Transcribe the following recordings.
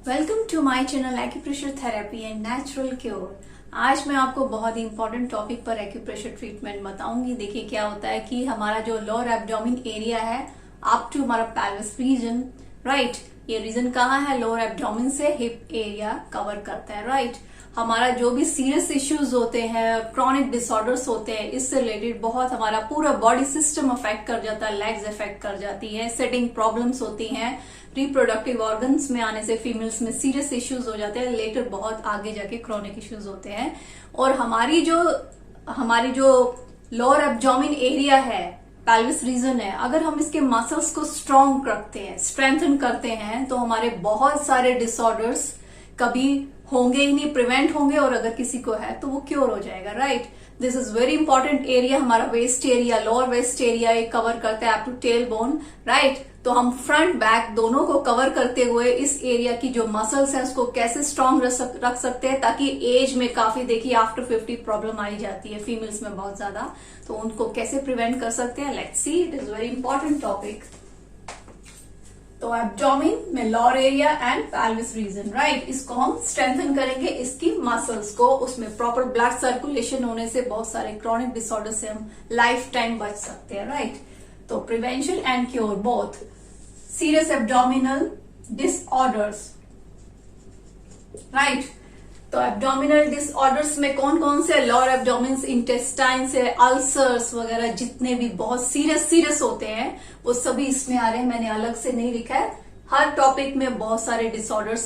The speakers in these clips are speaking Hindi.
Welcome to my channel acupressure therapy and natural cure. आज मैं आपको बहुत ही इंपॉर्टेंट टॉपिक पर एक्यूप्रेशर ट्रीटमेंट बताऊंगी। देखिए क्या होता है कि हमारा जो लोअर एब्डोमिन एरिया है अप टू हमारा पेल्विस रीजन, राइट। ये रीजन कहाँ है? लोअर एब्डोमिन से हिप एरिया कवर करता है, राइट। हमारा जो भी सीरियस इश्यूज होते हैं, क्रॉनिक डिसऑर्डर्स होते हैं, इससे रिलेटेड बहुत हमारा पूरा बॉडी सिस्टम अफेक्ट कर जाता है, लेग्स अफेक्ट कर जाती है, सेटिंग प्रॉब्लम्स होती हैं, रिप्रोडक्टिव ऑर्गन्स में आने से फीमेल्स में सीरियस इश्यूज हो जाते हैं, लेटर बहुत आगे जाके क्रॉनिक इश्यूज होते हैं। और हमारी जो लोअर एब्डोमिन एरिया है, पेल्विस रीजन है, अगर हम इसके मसल्स को स्ट्रॉन्ग रखते हैं, स्ट्रेंथन करते हैं, तो हमारे बहुत सारे डिसऑर्डर्स कभी होंगे ही नहीं, प्रिवेंट होंगे, और अगर किसी को है तो वो क्योर हो जाएगा, right. This is very important area. हमारा waist area, lower waist area एक कवर करता है up to tail bone, right. तो हम फ्रंट बैक दोनों को कवर करते हुए इस एरिया की जो मसल्स है उसको कैसे स्ट्रांग रख सकते हैं, ताकि एज में काफी, देखिए आफ्टर 50 प्रॉब्लम आई जाती है फीमेल्स में बहुत ज्यादा, तो उनको कैसे प्रिवेंट कर सकते हैं, let's see. It is very important topic. तो एब्डोमिन में lower area and pelvis region, right, इसको हम स्ट्रेंथन करेंगे, इसकी मसल्स को। उसमें प्रॉपर ब्लड सर्कुलेशन होने से बहुत सारे क्रॉनिक डिसऑर्डर से हम लाइफ टाइम बच सकते हैं, राइट। तो prevention and cure both serious abdominal disorders, right. तो एब्डोमिनल डिसऑर्डर्स में कौन कौन से? लोअर एब्डोमिन, इंटेस्टाइन से अल्सर्स वगैरह, जितने भी बहुत सीरियस होते हैं वो सभी इसमें आ रहे हैं। मैंने अलग से नहीं लिखा है, हर टॉपिक में बहुत सारे डिसऑर्डर्स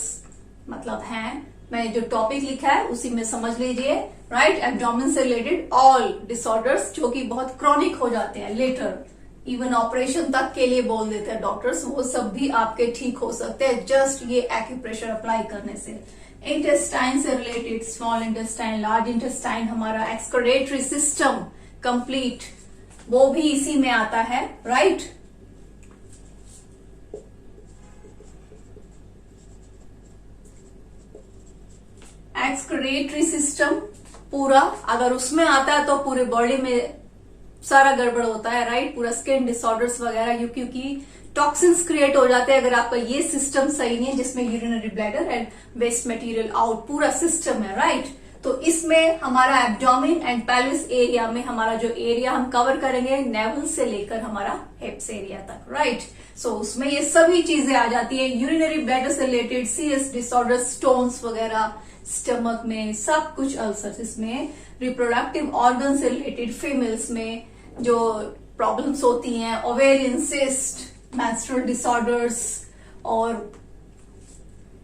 मतलब हैं। मैंने जो टॉपिक लिखा है उसी में समझ लीजिए, राइट। एब्डोमिन से रिलेटेड ऑल डिसऑर्डर्स जो कि बहुत क्रॉनिक हो जाते हैं, लेटर इवन ऑपरेशन तक के लिए बोल देते हैं डॉक्टर्स, वो सब भी आपके ठीक हो सकते हैं जस्ट ये एक्यूप्रेशर अप्लाई करने से। इंटेस्टाइन से related small intestine, large intestine, हमारा एक्सक्रीटरी सिस्टम कंप्लीट, वो भी इसी में आता है, राइट। एक्सक्रीटरी सिस्टम पूरा अगर उसमें आता है तो पूरे बॉडी में सारा गड़बड़ होता है, राइट। पूरा स्किन डिसऑर्डर्स वगैरह, क्योंकि टॉक्सिन्स क्रिएट हो जाते हैं अगर आपका ये सिस्टम सही नहीं है, जिसमें urinary bladder and waste material out पूरा सिस्टम है, राइट। तो इसमें हमारा एब्डोमिन एंड पेल्विस एरिया में हमारा जो एरिया हम कवर करेंगे नेवल से लेकर हमारा हिप्स एरिया तक, राइट। सो उसमें ये सभी चीजें आ जाती है, यूरिनरी ब्लैडर से रिलेटेड सीरियस डिसऑर्डर, स्टोन्स वगैरह स्टमक में, सब कुछ अल्सर्स इसमें, रिप्रोडक्टिव ऑर्गन से रिलेटेड फीमेल्स में जो प्रॉब्लम्स होती हैं, ओवेरियन सिस्ट, मेंस्ट्रुअल डिसऑर्डर्स, और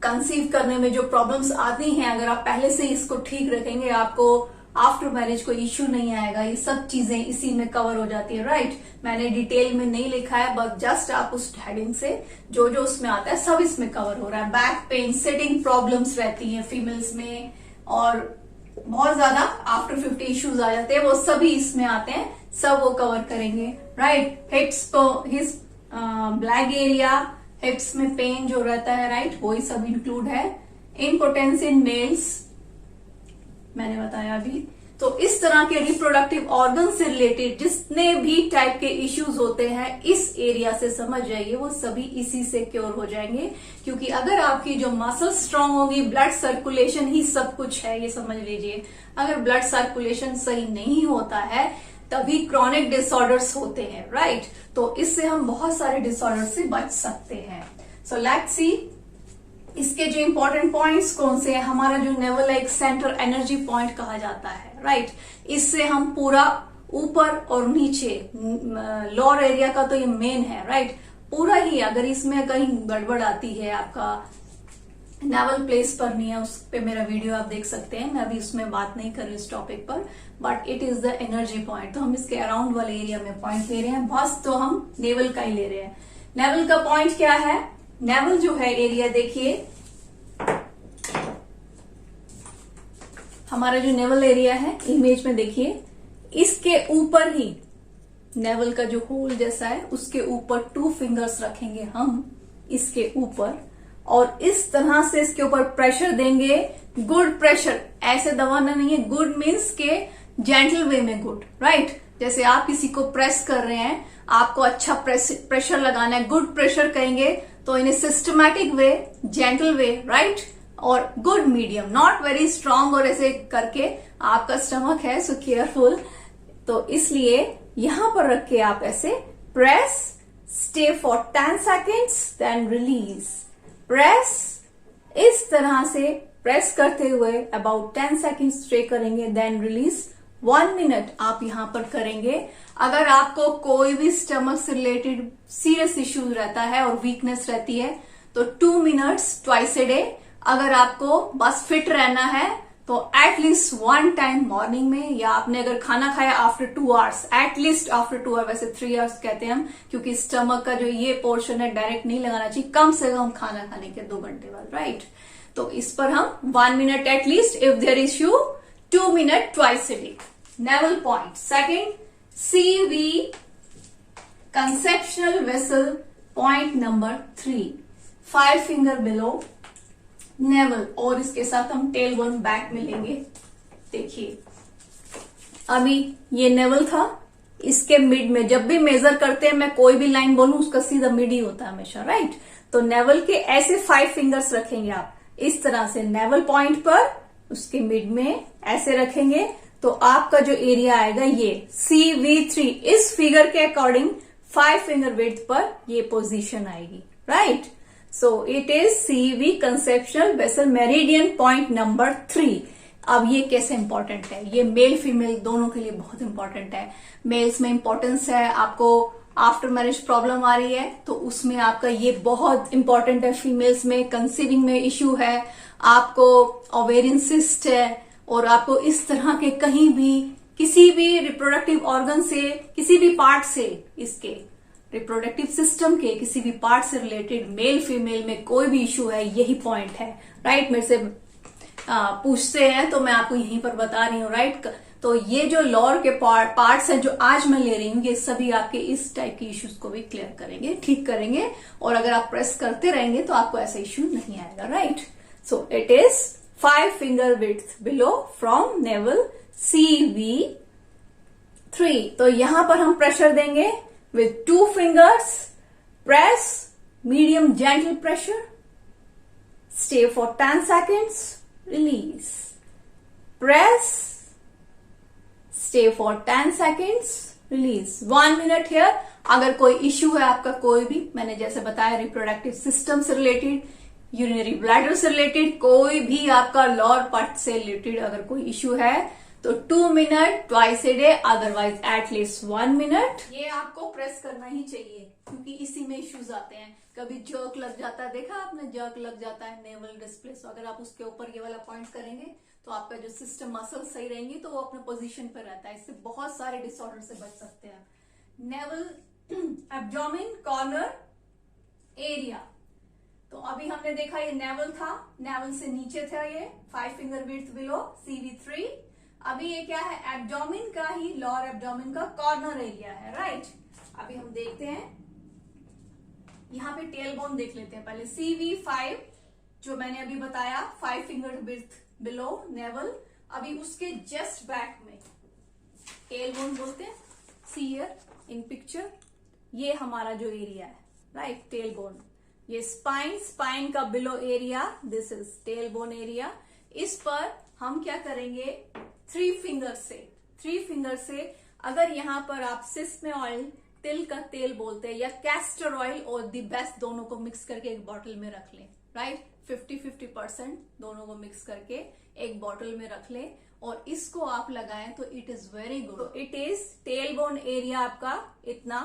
कंसीव करने में जो प्रॉब्लम्स आती हैं, अगर आप पहले से इसको ठीक रखेंगे आपको आफ्टर मैरिज कोई इश्यू नहीं आएगा। ये सब चीजें इसी में कवर हो जाती है, राइट। मैंने डिटेल में नहीं लिखा है, बट जस्ट आप उस हेडिंग से जो जो उसमें आता है सब इसमें कवर हो रहा है। बैक पेन, सिटिंग प्रॉब्लम्स रहती हैं फीमेल्स में, और बहुत ज्यादा आफ्टर 50 इश्यूज आ जाते हैं, वो सभी इसमें आते हैं, सब वो कवर करेंगे, राइट। हिप्स को, हिप्स ब्लैक एरिया, हिप्स में पेन जो रहता है, राइट, वही सब इंक्लूड है। इम्पोटेंस इन मेल्स मैंने बताया अभी। तो इस तरह के रिप्रोडक्टिव ऑर्गन से रिलेटेड जितने भी टाइप के इश्यूज होते हैं इस एरिया से समझ जाइए, वो सभी इसी से क्योर हो जाएंगे। क्योंकि अगर आपकी जो मसल स्ट्रांग होगी, ब्लड सर्कुलेशन ही सब कुछ है, ये समझ लीजिए। अगर ब्लड सर्कुलेशन सही नहीं होता है तभी क्रॉनिक डिसऑर्डर्स होते हैं, राइट। तो इससे हम बहुत सारे डिसऑर्डर से बच सकते हैं। सो लेट्स सी इसके जो इंपॉर्टेंट पॉइंट्स कौन से हैं। हमारा जो नेवल है एक सेंट्रल एनर्जी पॉइंट कहा जाता है, राइट। इससे हम पूरा ऊपर और नीचे, लोअर एरिया का तो ये मेन है, राइट, पूरा ही अगर इसमें कहीं गड़बड़ आती है, आपका नेवल प्लेस पर नहीं है, उस पे मेरा वीडियो आप देख सकते हैं, मैं अभी उसमें बात नहीं कर रही इस टॉपिक पर, but it is the energy point. तो हम इसके अराउंड वाले एरिया में पॉइंट ले रहे हैं, बस तो हम नेवल का ही ले रहे हैं। नेवल का पॉइंट क्या है? नेवल जो है एरिया, देखिए हमारा जो नेवल एरिया है इमेज में देखिए, इसके ऊपर ही नेवल का जो होल जैसा है उसके ऊपर 2 फिंगर्स रखेंगे हम इसके ऊपर, और इस तरह से इसके ऊपर प्रेशर देंगे, गुड प्रेशर, ऐसे दबाना नहीं है, गुड मीन्स के जेंटल वे में गुड, राइट। जैसे आप किसी को प्रेस कर रहे हैं, आपको अच्छा प्रेशर लगाना है, गुड प्रेशर कहेंगे तो in a systematic way, gentle way, right, और good medium, not very strong और ऐसे करके आपका स्टमक है, सो केयरफुल। तो इसलिए यहां पर रख के आप ऐसे press, stay for 10 seconds, then release. Press, इस तरह से प्रेस करते हुए अबाउट 10 seconds स्टे करेंगे, देन रिलीज। 1 minute आप यहां पर करेंगे। अगर आपको कोई भी स्टमक से रिलेटेड सीरियस इश्यूज रहता है और वीकनेस रहती है तो 2 minutes ट्वाइस ए डे। अगर आपको बस फिट रहना है तो एटलीस्ट 1 टाइम मॉर्निंग में, या आपने अगर खाना खाया after 2 hours, at least after 2 hours, वैसे 3 hours कहते हैं हम, क्योंकि स्टमक का जो ये पोर्शन है डायरेक्ट नहीं लगाना चाहिए, कम से कम खाना खाने के 2 घंटे बाद, राइट। तो इस पर हम 1 minute at least, if there issue 2 minute twice a day. Navel point second, CV conceptual vessel point number 3, 5 finger below navel, और इसके साथ हम टेल बोन बैक मिलेंगे। देखिए अभी ये नेवल था, इसके मिड में जब भी मेजर करते हैं, मैं कोई भी लाइन बोलूं उसका सीधा मिड ही होता है हमेशा, राइट। तो नेवल के ऐसे 5 फिंगर्स रखेंगे आप इस तरह से नेवल पॉइंट पर, उसके मिड में ऐसे रखेंगे, तो आपका जो एरिया आएगा ये CV3, इस फिगर के अकॉर्डिंग 5 फिंगर विड्थ पर ये पोजीशन आएगी, right. So it is CV conceptional vessel meridian point number 3। अब ये कैसे इंपॉर्टेंट है, ये मेल फीमेल दोनों के लिए बहुत इंपॉर्टेंट है। मेल्स में इंपॉर्टेंस है, आपको आफ्टर मैरिज प्रॉब्लम आ रही है तो उसमें आपका ये बहुत इंपॉर्टेंट है। फीमेल्स में कंसीविंग में इश्यू है, आपको ओवेरियन सिस्ट है, और आपको इस तरह के कहीं भी किसी भी रिप्रोडक्टिव ऑर्गन से, किसी भी पार्ट से, इसके रिप्रोडक्टिव सिस्टम के किसी भी पार्ट से रिलेटेड मेल फीमेल में कोई भी इश्यू है, यही पॉइंट है, राइट। मेरे से पूछते हैं तो मैं आपको यहीं पर बता रही हूँ, राइट। तो ये जो लोअर के पार्ट्स हैं जो आज मैं ले रही हूँ, ये सभी आपके इस टाइप के इश्यूज को भी क्लियर करेंगे, ठीक करेंगे, और अगर आप प्रेस करते रहेंगे तो आपको ऐसा इश्यू नहीं आएगा, right. So it is 5 finger width below from navel CV3। तो यहां पर हम प्रेशर देंगे with 2 fingers, press, medium gentle pressure, stay for 10 seconds, release, press, stay for 10 seconds, release, 1 minute here। अगर कोई इश्यू है आपका कोई भी, मैंने जैसे बताया रिप्रोडक्टिव सिस्टम से रिलेटेड, यूरिनरी ब्लैडर से रिलेटेड, कोई भी आपका लोअर पार्ट से रिलेटेड अगर कोई इश्यू है तो 2 minute twice a day, otherwise at least 1 minute। ये आपको प्रेस करना ही चाहिए क्योंकि इसी में इश्यूज आते हैं। कभी जर्क लग जाता है, देखा आपने, जर्क लग जाता है, नेवल डिस्प्लेस। अगर आप उसके ऊपर ये वाला पॉइंट करेंगे तो आपका जो सिस्टम मसल सही रहेंगी तो वो अपने पोजीशन पर रहता है। इससे बहुत सारे डिसऑर्डर से बच सकते हैं। Naval, abdomen, corner area. तो अभी हमने देखा ये नेवल था, नेवल से नीचे था ये 5 finger width बिलो CV3। अभी ये क्या है, एब्डोमेन का ही, लोअर एब्डोमेन का कॉर्नर एरिया है, राइट। अभी हम देखते हैं, यहां पे टेल बोन देख लेते हैं पहले। CV5 जो मैंने अभी बताया 5 finger width बिलो नेवल, अभी उसके जस्ट बैक में टेल बोन बोलते हैं। सी हियर इन पिक्चर, ये हमारा जो एरिया है, राइट, टेल बोन। ये स्पाइन का below area, this is tail bone area. इस पर हम क्या करेंगे, 3 फिंगर से अगर यहां पर आप सिसमे ऑयल, तिल का तेल बोलते हैं, या कैस्टर ऑयल और दी बेस्ट, दोनों को मिक्स करके एक बॉटल में रख लें, राइट। 50-50% दोनों को मिक्स करके एक बॉटल में रख लें और इसको आप लगाएं तो it is very good. It is tail bone area आपका इतना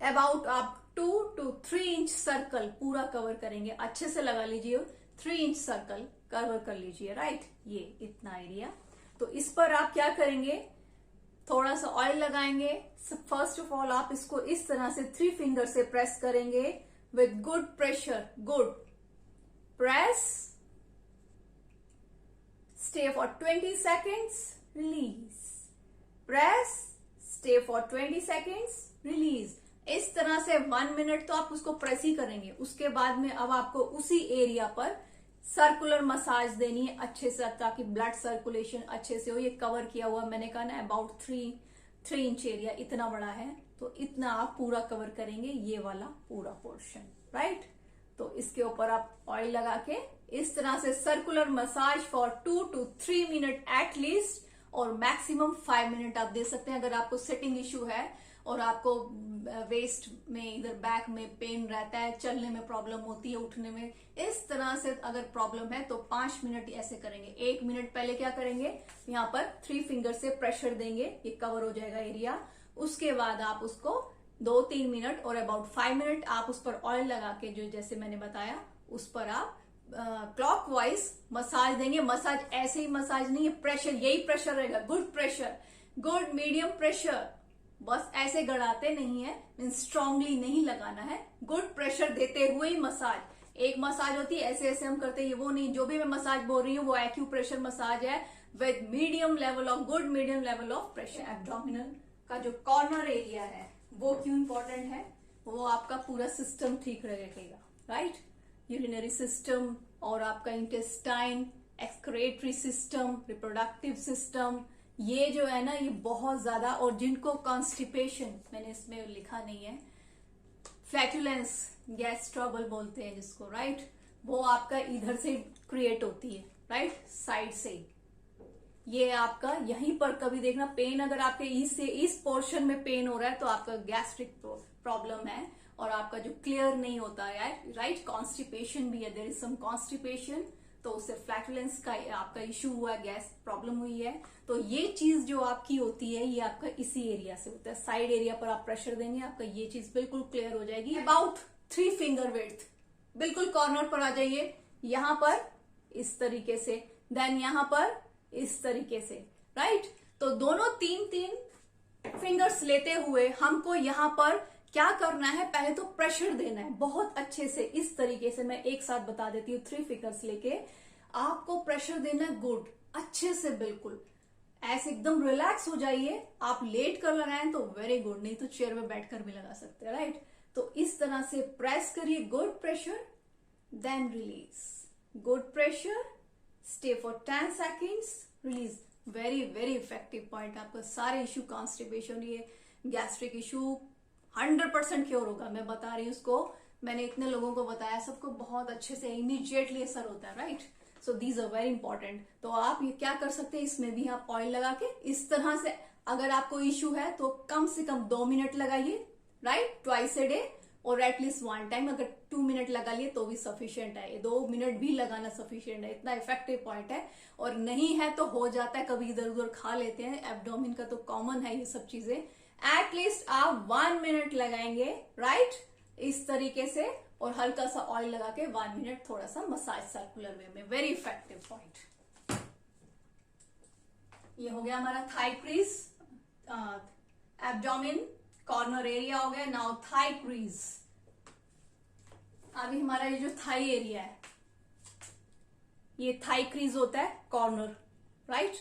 अबाउट आप 2 to 3 इंच सर्कल पूरा कवर करेंगे। अच्छे से लगा लीजिए, 3 इंच सर्कल कवर कर लीजिए, राइट। ये इतना एरिया। तो इस पर आप क्या करेंगे, थोड़ा सा ऑयल लगाएंगे। फर्स्ट ऑफ ऑल आप इसको इस तरह से 3 फिंगर से प्रेस करेंगे with good pressure, good press, stay for 20 seconds, release, press, stay for 20 seconds, release। इस तरह से 1 मिनट तो आप उसको प्रेस ही करेंगे। उसके बाद में अब आपको उसी एरिया पर सर्कुलर मसाज देनी है अच्छे से, ताकि ब्लड सर्कुलेशन अच्छे से हो। ये कवर किया हुआ, मैंने कहा ना अबाउट 3 इंच एरिया, इतना बड़ा है, तो इतना आप पूरा कवर करेंगे, ये वाला पूरा पोर्शन। राइट। तो इसके ऊपर आप ऑयल लगा के इस तरह से circular massage for 2 to 3 minute at least, और मैक्सिमम 5 मिनट आप दे सकते हैं। अगर आपको सिटिंग इश्यू है और आपको वेस्ट में, इधर बैक में पेन रहता है, चलने में प्रॉब्लम होती है, उठने में, इस तरह से अगर प्रॉब्लम है तो 5 मिनट ऐसे करेंगे। 1 मिनट पहले क्या करेंगे, यहाँ पर 3 फिंगर से प्रेशर देंगे, ये कवर हो जाएगा एरिया। उसके बाद आप उसको 2-3 मिनट और अबाउट 5 मिनट आप उस पर ऑयल लगा के, जो जैसे मैंने बताया, उस पर आप क्लॉकवाइज मसाज देंगे। मसाज ऐसे ही मसाज नहीं है, प्रेशर, यही प्रेशर रहेगा, good pressure, good medium pressure, बस ऐसे गड़ाते नहीं है, मीन्स स्ट्रांगली नहीं लगाना है, गुड प्रेशर देते हुए ही मसाज। एक मसाज होती है ऐसे ऐसे हम करते हैं, वो नहीं। जो भी मैं मसाज बोल रही हूँ वो एक्यूप्रेशर मसाज है with medium level of, good medium level of pressure. Abdominal का जो कॉर्नर एरिया है वो क्यों इंपॉर्टेंट है, वो आपका पूरा सिस्टम ठीक रहेगा, राइट। यूरिनरी सिस्टम और आपका intestine, excretory system, reproductive system, ये जो है ना, ये बहुत ज्यादा। और जिनको कॉन्स्टिपेशन, मैंने इसमें लिखा नहीं है, फ्लैटुलेंस, गैस ट्रबल बोलते हैं जिसको, राइट, वो आपका इधर से क्रिएट होती है, राइट, साइड से। ये आपका यहीं पर कभी देखना पेन, अगर आपके इस पोर्शन में पेन हो रहा है तो आपका गैस्ट्रिक प्रॉब्लम है और आपका जो क्लियर नहीं होता है, राइट। कॉन्स्टिपेशन भी है, देयर इज सम कॉन्स्टिपेशन, तो उससे फ्लैटुलेंस का आपका इश्यू हुआ है, गैस प्रॉब्लम हुई है। तो ये चीज जो आपकी होती है, ये आपका इसी एरिया से होता है। साइड एरिया पर आप प्रेशर देंगे, आपका ये चीज बिल्कुल क्लियर हो जाएगी। अबाउट 3 फिंगर विड्थ, बिल्कुल कॉर्नर पर आ जाइए, यहां पर इस तरीके से, देन यहां पर इस तरीके से, राइट। तो दोनों 3-3 फिंगर्स लेते हुए हमको यहां पर क्या करना है, पहले तो प्रेशर देना है बहुत अच्छे से, इस तरीके से। मैं एक साथ बता देती हूँ, 3 फिंगर्स लेके आपको प्रेशर देना है, गुड, अच्छे से, बिल्कुल ऐसे एकदम रिलैक्स हो जाइए। आप लेट कर लगाएं तो वेरी गुड, नहीं तो चेयर में बैठकर भी लगा सकते हैं, राइट। तो इस तरह से प्रेस करिए, good pressure, then release, good pressure, stay for 10 seconds, release. Very very effective point. आपका सारे इश्यू, कॉन्स्टिपेशन, ये गैस्ट्रिक इश्यू 100% क्योर होगा। मैं बता रही हूँ उसको, मैंने इतने लोगों को बताया, सबको बहुत अच्छे से इमीडिएटली असर होता है, right. So these are very important. तो आप ये क्या कर सकते हैं, इसमें भी आप ऑयल लगा के इस तरह से, अगर आपको इश्यू है तो कम से कम 2 मिनट लगाइए, राइट, ट्वाइस ए डे, और एटलीस्ट 1 टाइम। अगर 2 मिनट लगा लिए तो भी सफिशियंट है, 2 मिनट भी लगाना सफिशियंट है, इतना इफेक्टिव पॉइंट है। और नहीं है तो हो जाता है, कभी इधर उधर खा लेते हैं, एब्डोमिन का तो कॉमन है ये सब चीजें। एटलीस्ट आप 1 मिनट लगाएंगे, राइट, इस तरीके से, और हल्का सा ऑयल लगा के 1 मिनट थोड़ा सा मसाज सर्कुलर वे में, वेरी इफेक्टिव पॉइंट। ये हो गया हमारा thigh crease, abdomen, corner area हो गया। नाउ थाई क्रीज, अभी हमारा ये जो थाई एरिया है, ये थाई क्रीज होता है, कॉर्नर, राइट,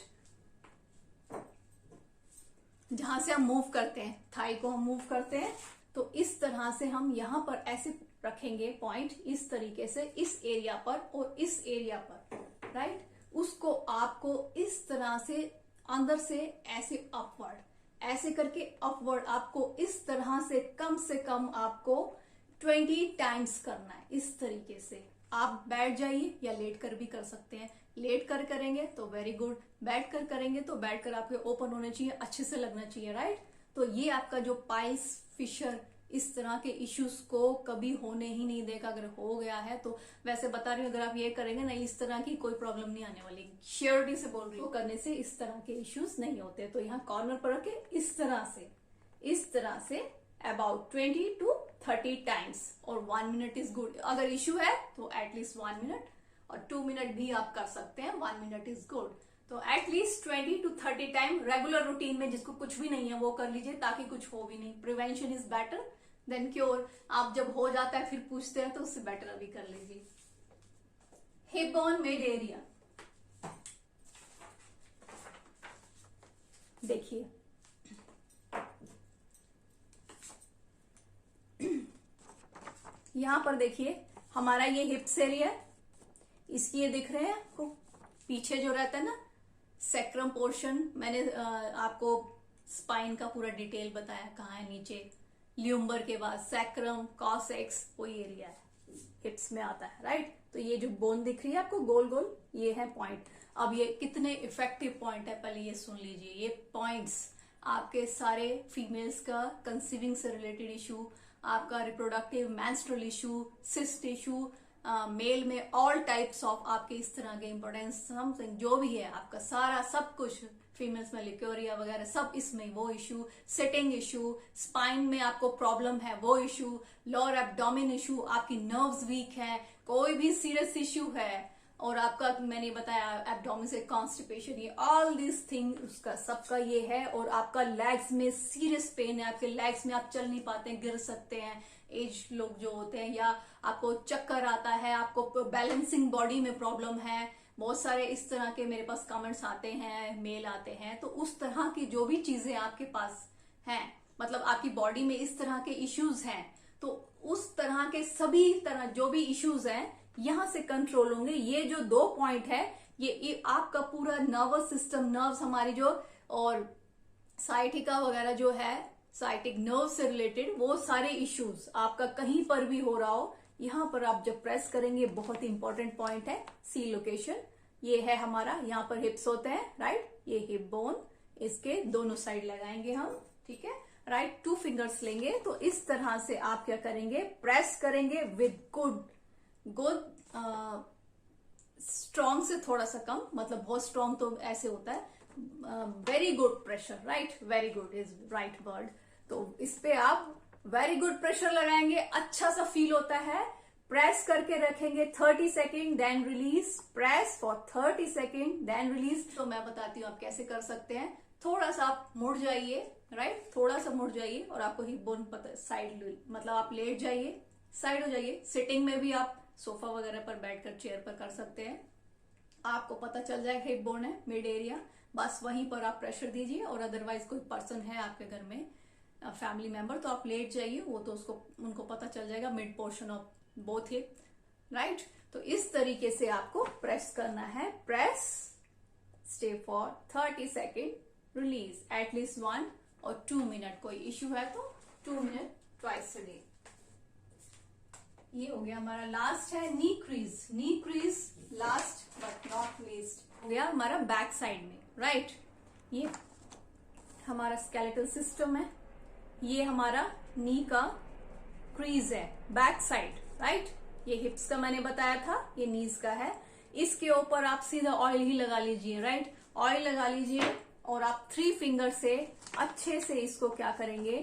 जहां से हम मूव करते हैं, थाई को हम मूव करते हैं। तो इस तरह से हम यहां पर ऐसे रखेंगे पॉइंट, इस तरीके से, इस एरिया पर और इस एरिया पर, राइट। उसको आपको इस तरह से अंदर से ऐसे अपवर्ड, ऐसे करके अपवर्ड, आपको इस तरह से कम आपको 20 टाइम्स करना है, इस तरीके से। आप बैठ जाइए या लेट कर भी कर सकते हैं। लेट कर करेंगे तो वेरी गुड, बैठ कर करेंगे तो बैठ कर आपके ओपन होने चाहिए, अच्छे से लगना चाहिए, राइट। तो ये आपका जो पाइल्स, फिशर, इस तरह के इश्यूज को कभी होने ही नहीं देगा। अगर हो गया है तो वैसे बता रही हूँ, अगर आप ये करेंगे ना, इस तरह की कोई प्रॉब्लम नहीं आने वाली, श्योरिटी से बोल रही हूँ। करने से इस तरह के इश्यूज नहीं होते। तो यहाँ कॉर्नर पर रखे इस तरह से अबाउट 20 to 30 टाइम्स, और 1 मिनट इज गुड। अगर इश्यू है तो एटलीस्ट 1 मिनट, और 2 मिनट भी आप कर सकते हैं, 1 मिनट इज गुड। तो at least 20 to 30 time regular routine में, जिसको कुछ भी नहीं है वो कर लीजिए, ताकि कुछ हो भी नहीं। Prevention is better than cure. आप जब हो जाता है फिर पूछते हैं, तो उससे बेटर अभी कर लीजिए। हिप बोन मिड एरिया, देखिए यहां पर देखिए, हमारा ये हिप्स एरिया है, इसकी ये दिख रहे हैं आपको, पीछे जो रहता है ना सैक्रम पोर्शन, मैंने आपको स्पाइन का पूरा डिटेल बताया कहाँ है, नीचे ल्यूम्बर के बाद सैक्रम, कॉसेक्स, वही एरिया है, हिप्स में आता है, राइट। तो ये जो बोन दिख रही है आपको गोल गोल, ये है पॉइंट। अब ये कितने इफेक्टिव पॉइंट है पहले ये सुन लीजिए। ये पॉइंट्स आपके सारे फीमेल्स का कंसीविंग से रिलेटेड इशू, आपका reproductive menstrual issue, cyst issue, male में ऑल टाइप्स ऑफ आपके इस तरह के इंपोर्टेंस समथिंग जो भी है आपका सारा सब कुछ, फीमेल्स में लिक्योरिया वगैरह सब इसमें वो इशू, सिटिंग इशू, स्पाइन में आपको प्रॉब्लम है वो इशू, लोअर एब्डोमेन इशू, आपकी नर्व्स वीक है, कोई भी सीरियस इशू है, और आपका मैंने बताया एब्डोमेन से कॉन्स्टिपेशन, ये ऑल दिस थिंग उसका सबका ये है। और आपका लेग्स में सीरियस पेन है, आपके लेग्स में आप चल नहीं पाते हैं, गिर सकते हैं एज लोग जो होते हैं, या आपको चक्कर आता है, आपको बैलेंसिंग बॉडी में प्रॉब्लम है, बहुत सारे इस तरह के मेरे पास कमेंट्स आते हैं, मेल आते हैं। तो उस तरह की जो भी चीजें आपके पास हैं, मतलब आपकी बॉडी में इस तरह के इश्यूज हैं, तो उस तरह के सभी तरह जो भी इश्यूज हैं यहां से कंट्रोल होंगे। ये जो 2 पॉइंट है ये आपका पूरा नर्वस सिस्टम, नर्व्स हमारी जो, और साइटिका वगैरह जो है, साइटिक नर्व से रिलेटेड वो सारे इश्यूज आपका कहीं पर भी हो रहा हो, यहां पर आप जब प्रेस करेंगे, बहुत ही इंपॉर्टेंट पॉइंट है सी लोकेशन, ये है हमारा, यहां पर हिप्स होते हैं, राइट। ये हिप बोन, इसके दोनों साइड लगाएंगे हम, ठीक है, राइट। 2 फिंगर्स लेंगे, तो इस तरह से आप क्या करेंगे, प्रेस करेंगे विद गुड स्ट्रॉन्ग से थोड़ा सा कम, मतलब बहुत स्ट्रॉन्ग तो ऐसे होता है, very good pressure, right, very good is right word. तो इस पे आप वेरी गुड प्रेशर लगाएंगे, अच्छा सा फील होता है, प्रेस करके रखेंगे 30 second, then release, press for 30 second, then release. तो मैं बताती हूँ आप कैसे कर सकते हैं। थोड़ा सा आप मुड़ जाइए, राइट, थोड़ा सा मुड़ जाइए, और आपको हिप बोन साइड, मतलब आप लेट जाइए, साइड हो जाइए। सिटिंग में भी आप सोफा वगैरह पर बैठकर चेयर पर कर सकते हैं, आपको पता चल जाएगा हिप बोन है मिड एरिया, बस वहीं पर आप प्रेशर दीजिए। और अदरवाइज कोई पर्सन है आपके घर में, फैमिली मेंबर, तो आप लेट जाइए, वो तो उनको पता चल जाएगा mid portion of both hip, right. तो इस तरीके से आपको प्रेस करना है, press, stay for 30 second, release at least 1 और 2 मिनट। कोई इश्यू है तो 2 मिनट ट्वाइस अ डे। ये हो गया हमारा, लास्ट है knee crease. Knee crease last but not least हो गया हमारा बैक साइड में, राइट। ये हमारा स्केलेटल सिस्टम है, ये हमारा नी का क्रीज है बैक साइड, राइट। ये हिप्स का मैंने बताया था, ये नीज का है। इसके ऊपर आप सीधा ऑयल ही लगा लीजिए, राइट, ऑयल लगा लीजिए, और आप 3 फिंगर से अच्छे से इसको क्या करेंगे,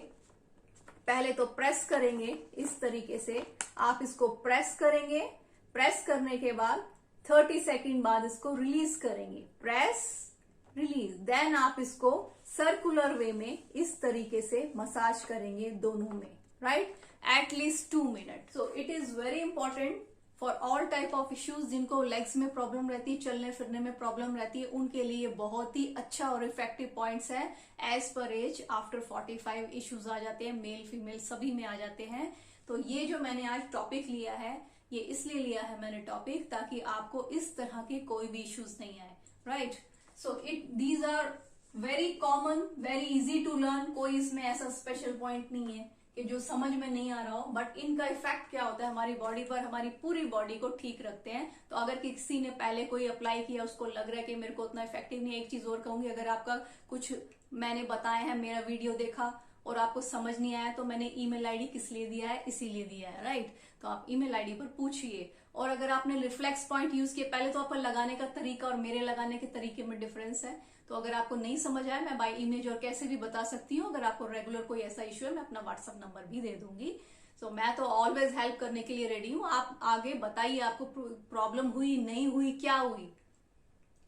पहले तो प्रेस करेंगे इस तरीके से, आप इसको प्रेस करेंगे, प्रेस करने के बाद 30 सेकेंड बाद इसको रिलीज करेंगे, प्रेस रिलीज, देन आप इसको सर्कुलर वे में इस तरीके से मसाज करेंगे दोनों में, right, at least 2 minute. So it is very important for all type of issues, जिनको लेग्स में प्रॉब्लम रहती है, चलने फिरने में प्रॉब्लम रहती है, उनके लिए बहुत ही अच्छा और इफेक्टिव पॉइंट्स है। As per age after 45 issues आ जाते हैं, मेल फीमेल सभी में आ जाते हैं। तो ये जो मैंने आज टॉपिक लिया है, ये इसलिए लिया है मैंने टॉपिक, ताकि आपको इस तरह के कोई भी इश्यूज नहीं आए, right. So these are very common, very easy to learn, कोई इसमें ऐसा स्पेशल पॉइंट नहीं है कि जो समझ में नहीं आ रहा हो, बट इनका इफेक्ट क्या होता है हमारी बॉडी पर, हमारी पूरी बॉडी को ठीक रखते हैं। तो अगर किसी ने पहले कोई अप्लाई किया, उसको लग रहा है कि मेरे को उतना इफेक्टिव नहीं है, एक चीज और कहूंगी, अगर आपका कुछ मैंने बताया है, मेरा वीडियो देखा और आपको समझ नहीं आया, तो मैंने ईमेल आईडी किस लिए दिया है, इसीलिए दिया है, राइट। तो आप ईमेल आईडी पर पूछिए। और अगर आपने रिफ्लेक्स पॉइंट यूज किया, पहले तो आपका लगाने का तरीका और मेरे लगाने के तरीके में डिफरेंस है, तो अगर आपको नहीं समझ आया, मैं बाय इमेज और कैसे भी बता सकती हूँ। अगर आपको रेगुलर कोई ऐसा इश्यू है, मैं अपना व्हाट्सएप नंबर भी दे दूंगी। सो मैं तो ऑलवेज हेल्प करने के लिए रेडी हूँ। आप आगे बताइए, आपको प्रॉब्लम हुई, नहीं हुई, क्या हुई,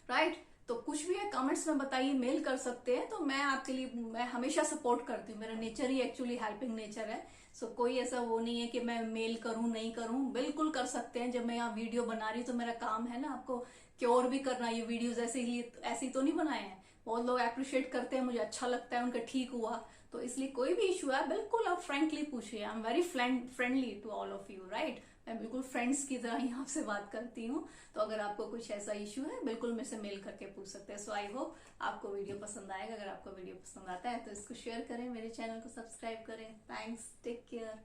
राइट। तो कुछ भी है कमेंट्स में बताइए, मेल कर सकते हैं, तो मैं आपके लिए, मैं हमेशा सपोर्ट करती हूँ, मेरा नेचर ही एक्चुअली हेल्पिंग नेचर है। सो कोई ऐसा वो नहीं है कि मैं मेल करूं नहीं करूं, बिल्कुल कर सकते हैं। जब मैं यहाँ वीडियो बना रही हूँ तो मेरा काम है ना आपको क्योर भी करना। ये वीडियोस ऐसे ही तो नहीं बनाए हैं, बहुत लोग अप्रिशिएट करते हैं, मुझे अच्छा लगता है, उनका ठीक हुआ, तो इसलिए कोई भी इशू है बिल्कुल आप फ्रेंकली पूछिए। I am very friendly to all of you, right. मैं बिल्कुल फ्रेंड्स की तरह ही आपसे बात करती हूँ। तो अगर आपको कुछ ऐसा इशू है बिल्कुल मेरे से मेल करके पूछ सकते हैं। सो आई होप आपको वीडियो पसंद आएगा। अगर आपको वीडियो पसंद आता है तो इसको शेयर करें, मेरे चैनल को सब्सक्राइब करें। Thanks, take care.